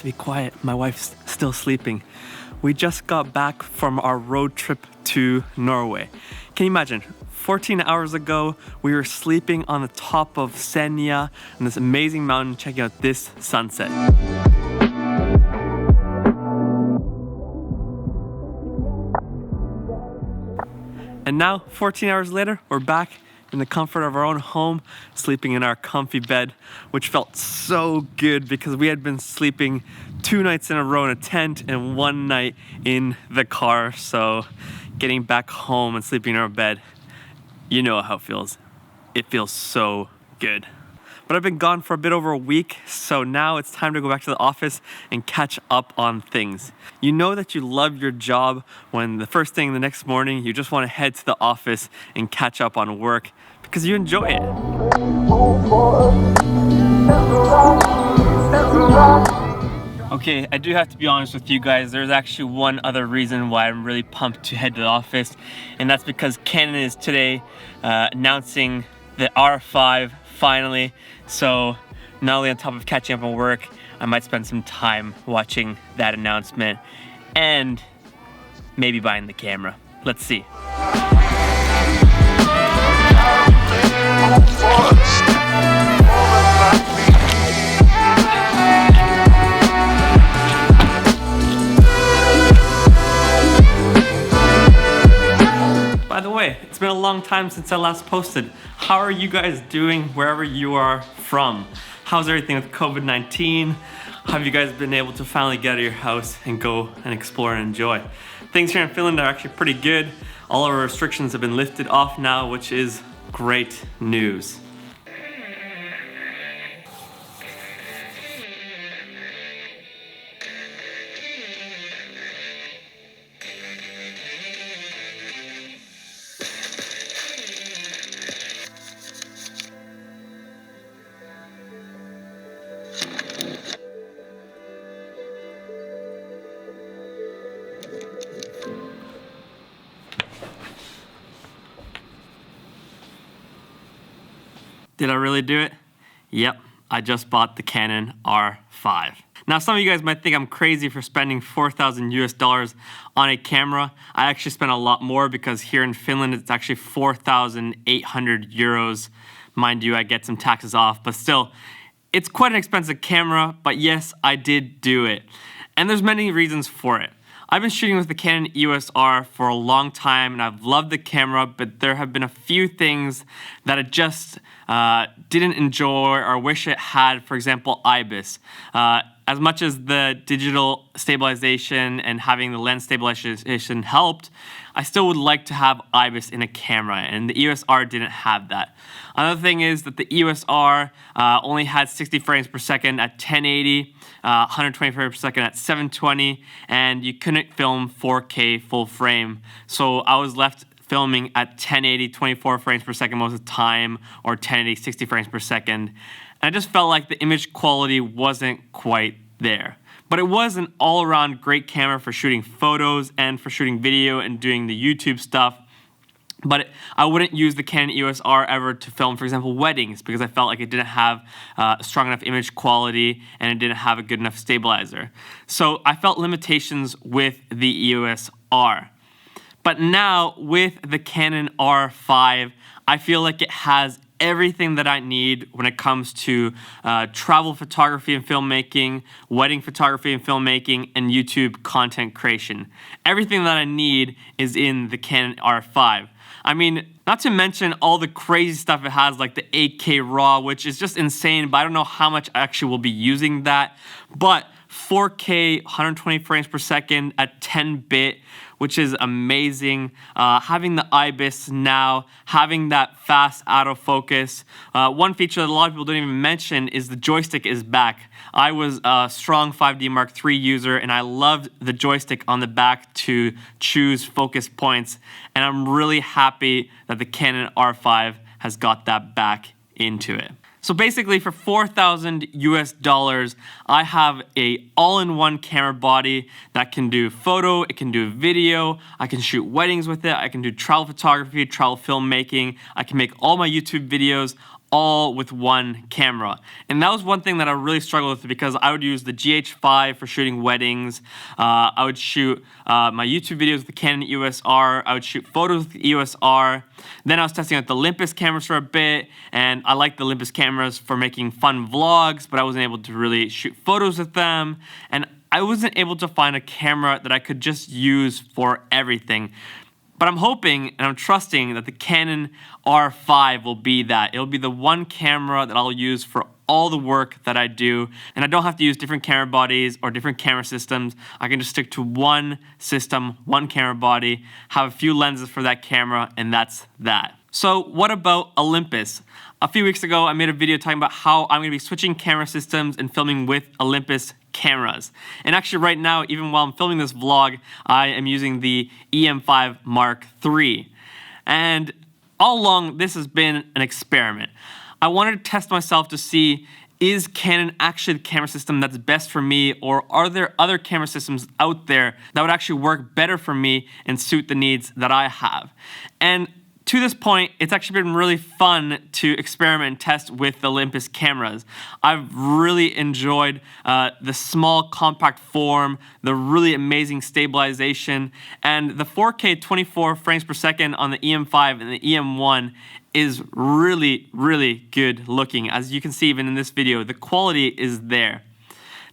to be quiet. My wife's still sleeping. We just got back from our road trip to Norway. Can you imagine? 14 hours ago, we were sleeping on the top of Senja on this amazing mountain, checking out this sunset. And now, 14 hours later, we're back in the comfort of our own home, sleeping in our comfy bed, which felt so good because we had been sleeping 2 nights in a row in a tent and 1 night in the car. So getting back home and sleeping in our bed, you know how it feels. It feels so good. But I've been gone for a bit over a week, so now it's time to go back to the office and catch up on things. You know that you love your job when the first thing the next morning you just want to head to the office and catch up on work because you enjoy it. Okay, I do have to be honest with you guys. There's actually one other reason why I'm really pumped to head to the office, and that's because Canon is today announcing the R5 finally. So not only on top of catching up on work, I might spend some time watching that announcement and maybe buying the camera. Let's see. By the way, it's been a long time since I last posted. How are you guys doing wherever you are from? How's everything with COVID-19? Have you guys been able to finally get out of your house and go and explore and enjoy? Things here in Finland are actually pretty good. All our restrictions have been lifted off now, which is great news. Did I really do it? Yep, I just bought the Canon R5. Now some of you guys might think I'm crazy for spending $4,000 on a camera. I actually spent a lot more because here in Finland it's actually 4,800 euros. Mind you, I get some taxes off, but still, it's quite an expensive camera, but yes, I did do it. And there's many reasons for it. I've been shooting with the Canon EOS R for a long time and I've loved the camera, but there have been a few things that I just didn't enjoy or wish it had. For example, IBIS. As much as the digital stabilization and having the lens stabilization helped, I still would like to have IBIS in a camera, and the EOS R didn't have that. Another thing is that the EOS R only had 60 frames per second at 1080, 120 frames per second at 720, and you couldn't film 4K full frame. So I was left filming at 1080, 24 frames per second most of the time, or 1080, 60 frames per second. And I just felt like the image quality wasn't quite there. But it was an all-around great camera for shooting photos and for shooting video and doing the YouTube stuff. But I wouldn't use the Canon EOS R ever to film, for example, weddings, because I felt like it didn't have strong enough image quality and it didn't have a good enough stabilizer. So I felt limitations with the EOS R. But now with the Canon R5, I feel like it has everything that I need when it comes to travel photography and filmmaking, wedding photography and filmmaking, and YouTube content creation. Everything that I need is in the Canon R5. I mean, not to mention all the crazy stuff it has, like the 8K RAW, which is just insane, but I don't know how much I actually will be using that. But 4K, 120 frames per second at 10-bit, which is amazing. Having the IBIS now, having that fast autofocus. One feature that a lot of people don't even mention is the joystick is back. I was a strong 5D Mark III user and I loved the joystick on the back to choose focus points. And I'm really happy that the Canon R5 has got that back into it. So basically for $4,000, I have a all-in-one camera body that can do photo, it can do video, I can shoot weddings with it, I can do travel photography, travel filmmaking, I can make all my YouTube videos, all with one camera. And that was one thing that I really struggled with because I would use the GH5 for shooting weddings. I would shoot my YouTube videos with the Canon EOS R. I would shoot photos with the EOS R. Then I was testing out the Olympus cameras for a bit, and I liked the Olympus cameras for making fun vlogs, but I wasn't able to really shoot photos with them. And I wasn't able to find a camera that I could just use for everything. But I'm hoping and I'm trusting that the Canon R5 will be that. It'll be the one camera that I'll use for all the work that I do, and I don't have to use different camera bodies or different camera systems. I can just stick to one system, one camera body, have a few lenses for that camera, and that's that. So what about Olympus? A few weeks ago, I made a video talking about how I'm going to be switching camera systems and filming with Olympus cameras. And actually right now, even while I'm filming this vlog, I am using the EM5 Mark III. And all along, this has been an experiment. I wanted to test myself to see, is Canon actually the camera system that's best for me, or are there other camera systems out there that would actually work better for me and suit the needs that I have? And to this point, it's actually been really fun to experiment and test with the Olympus cameras. I've really enjoyed the small compact form, the really amazing stabilization, and the 4K 24 frames per second on the EM5 and the EM1 is really, really good looking. As you can see even in this video, the quality is there.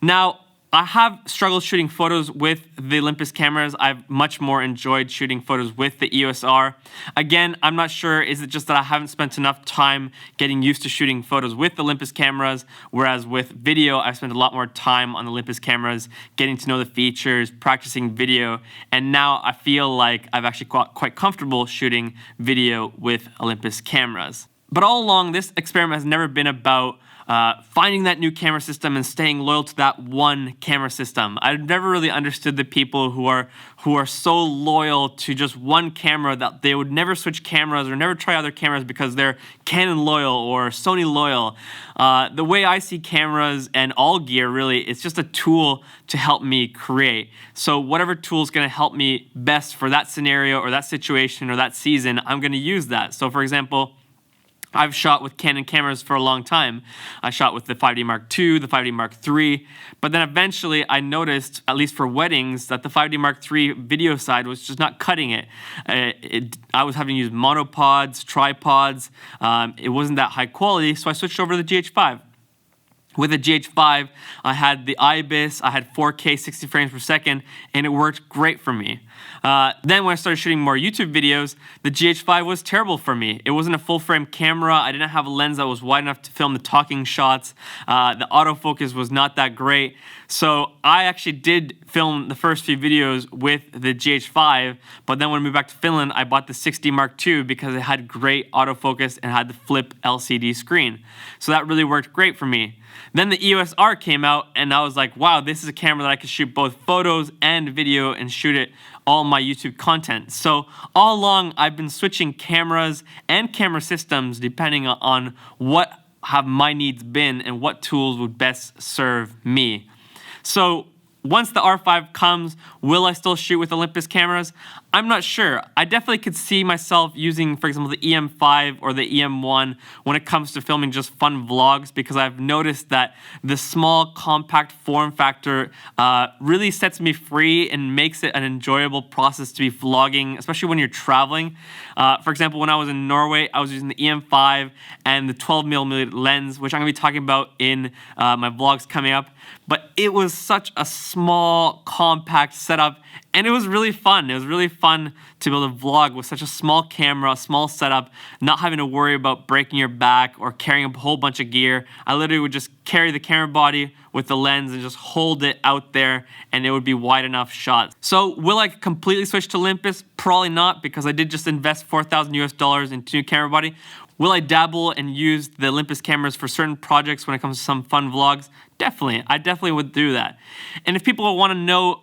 Now, I have struggled shooting photos with the Olympus cameras. I've much more enjoyed shooting photos with the EOS R. Again, I'm not sure, is it just that I haven't spent enough time getting used to shooting photos with the Olympus cameras, whereas with video, I've spent a lot more time on the Olympus cameras, getting to know the features, practicing video, and now I feel like I've actually got quite comfortable shooting video with Olympus cameras. But all along, this experiment has never been about finding that new camera system and staying loyal to that one camera system. I've never really understood the people who are so loyal to just one camera that they would never switch cameras or never try other cameras because they're Canon loyal or Sony loyal. The way I see cameras and all gear, really, it's just a tool to help me create. So whatever tool is going to help me best for that scenario or that situation or that season, I'm going to use that. So for example, I've shot with Canon cameras for a long time. I shot with the 5D Mark II, the 5D Mark III, but then eventually I noticed, at least for weddings, that the 5D Mark III video side was just not cutting it. I was having to use monopods, tripods. It wasn't that high quality, so I switched over to the GH5. With the GH5, I had the IBIS, I had 4K 60 frames per second, and it worked great for me. Then when I started shooting more YouTube videos, the GH5 was terrible for me. It wasn't a full frame camera. I didn't have a lens that was wide enough to film the talking shots. The autofocus was not that great. So I actually did film the first few videos with the GH5, but then when I moved back to Finland, I bought the 6D Mark II because it had great autofocus and had the flip LCD screen. So that really worked great for me. Then the EOS R came out, and I was like, wow, this is a camera that I can shoot both photos and video and shoot it all my YouTube content. So all along, I've been switching cameras and camera systems depending on what have my needs been and what tools would best serve me. So once the R5 comes, will I still shoot with Olympus cameras? I'm not sure. I definitely could see myself using, for example, the EM5 or the EM1 when it comes to filming just fun vlogs, because I've noticed that the small, compact form factor really sets me free and makes it an enjoyable process to be vlogging, especially when you're traveling. For example, when I was in Norway, I was using the EM5 and the 12mm lens, which I'm going to be talking about in my vlogs coming up. But it was such a small, compact setup, and it was really fun. It was really fun to be able to vlog with such a small camera, small setup, not having to worry about breaking your back or carrying a whole bunch of gear. I literally would just carry the camera body with the lens and just hold it out there, and it would be wide enough shots. So will I completely switch to Olympus? Probably not, because I did just invest $4,000 into a new camera body. Will I dabble and use the Olympus cameras for certain projects when it comes to some fun vlogs? Definitely. I definitely would do that. And if people want to know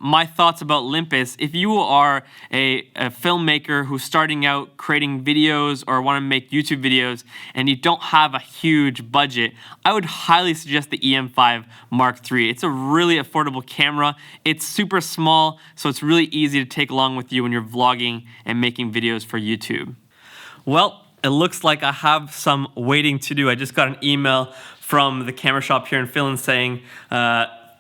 my thoughts about Olympus, if you are a filmmaker who's starting out creating videos or want to make YouTube videos and you don't have a huge budget, I would highly suggest the EM5 Mark III. It's a really affordable camera. It's super small, so it's really easy to take along with you when you're vlogging and making videos for YouTube. Well, it looks like I have some waiting to do. I just got an email from the camera shop here in Finland saying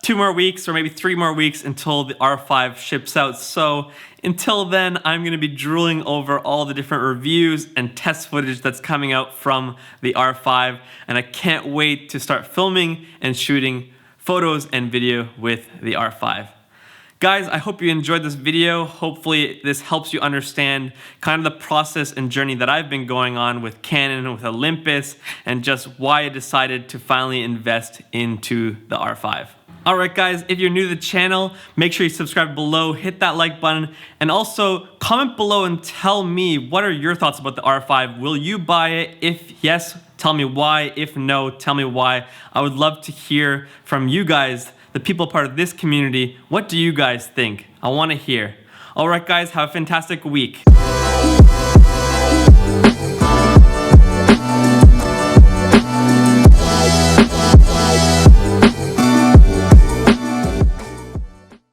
2 more weeks or maybe 3 more weeks until the R5 ships out. So until then, I'm gonna be drooling over all the different reviews and test footage that's coming out from the R5, and I can't wait to start filming and shooting photos and video with the R5. Guys, I hope you enjoyed this video. Hopefully this helps you understand kind of the process and journey that I've been going on with Canon, with Olympus, and just why I decided to finally invest into the R5. Alright guys, if you're new to the channel, make sure you subscribe below, hit that like button, and also comment below and tell me what are your thoughts about the R5. Will you buy it? If yes, tell me why. If no, tell me why. I would love to hear from you guys, the people part of this community. What do you guys think? I want to hear. Alright guys, have a fantastic week.